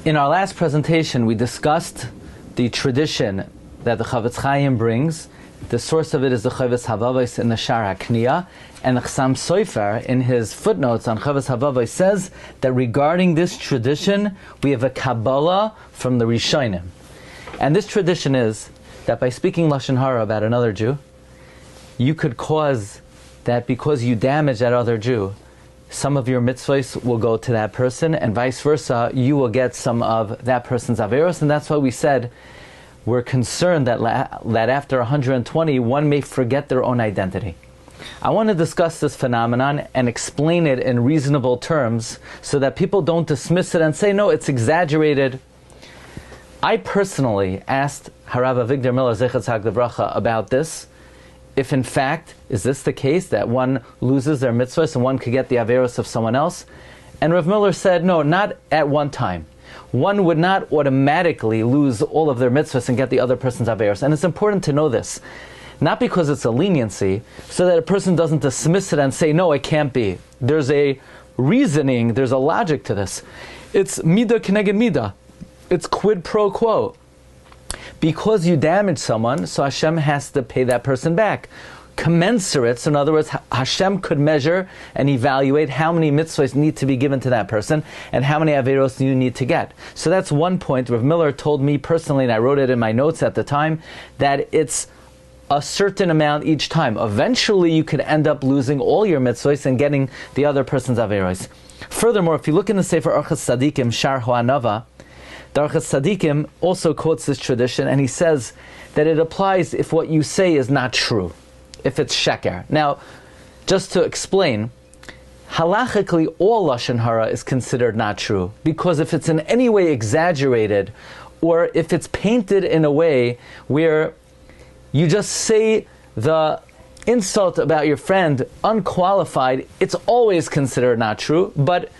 In our last presentation, we discussed the tradition that the Chavetz Chaim brings. The source of it is the Chavetz Havavos in the Shar HaKniyah, and the Chassam Sofer, in his footnotes on Chavetz Havavos, says that regarding this tradition, we have a Kabbalah from the Rishonim. And this tradition is that by speaking Lashon Hara about another Jew, you could cause that because you damage that other Jew, some of your mitzvos will go to that person, and vice versa, you will get some of that person's averos. And that's why we said we're concerned that after 120, one may forget their own identity. I want to discuss this phenomenon and explain it in reasonable terms so that people don't dismiss it and say, no, it's exaggerated. I personally asked Harav Avigdor Miller Zechat Tzaddik Livracha about this. If in fact, is this the case, that one loses their mitzvahs and one could get the averos of someone else? And Rav Miller said, no, not at one time. One would not automatically lose all of their mitzvahs and get the other person's averos. And it's important to know this. Not because it's a leniency, so that a person doesn't dismiss it and say, no, it can't be. There's a reasoning, there's a logic to this. It's midah keneged midah. It's quid pro quo. Because you damage someone, so Hashem has to pay that person back. Commensurate, so in other words, Hashem could measure and evaluate how many mitzvahs need to be given to that person and how many averos you need to get. So that's one point. Rav Miller told me personally, and I wrote it in my notes at the time, that it's a certain amount each time. Eventually you could end up losing all your mitzvahs and getting the other person's averos. Furthermore, if you look in the Sefer Orchos Tzadikim, Shar Ho'anava, the Orchos Tzadikim also quotes this tradition, and he says that it applies if what you say is not true, if it's sheker. Now, just to explain, halachically all Lashon Hara is considered not true, because if it's in any way exaggerated, or if it's painted in a way where you just say the insult about your friend unqualified, it's always considered not true. But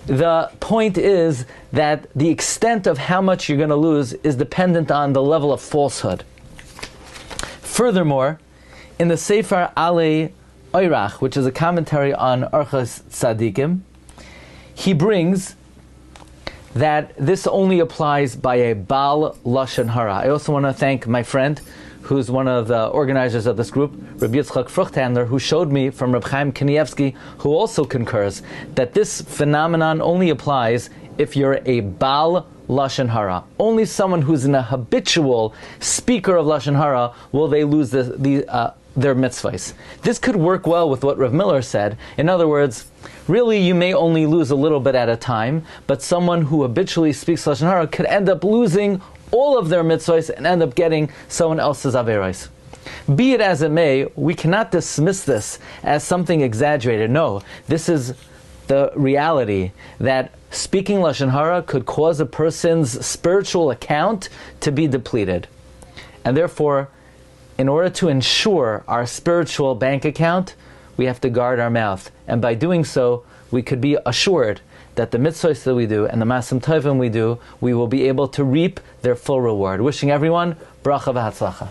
the point is that the extent of how much you're going to lose is dependent on the level of falsehood. Furthermore, in the Sefer Alei Oirach, which is a commentary on Orchos Tzadikim, he brings that this only applies by a Baal Lashon Hara. I also want to thank my friend, who's one of the organizers of this group, Rabbi Yitzchak Fruchthandler, who showed me from Reb Chaim Kanievsky, who also concurs, that this phenomenon only applies if you're a Baal Lashon Hara. Only someone who's a habitual speaker of Lashon Hara will they lose their mitzvahs. This could work well with what Rav Miller said. In other words, really you may only lose a little bit at a time, but someone who habitually speaks Lashon Hara could end up losing all of their mitzvahs and end up getting someone else's averos. Be it as it may, we cannot dismiss this as something exaggerated. No, this is the reality that speaking Lashon Hara could cause a person's spiritual account to be depleted. And therefore, in order to ensure our spiritual bank account, we have to guard our mouth. And by doing so, we could be assured that the mitzvahs that we do and the masim tovim we do, we will be able to reap their full reward. Wishing everyone bracha v'hatzlacha.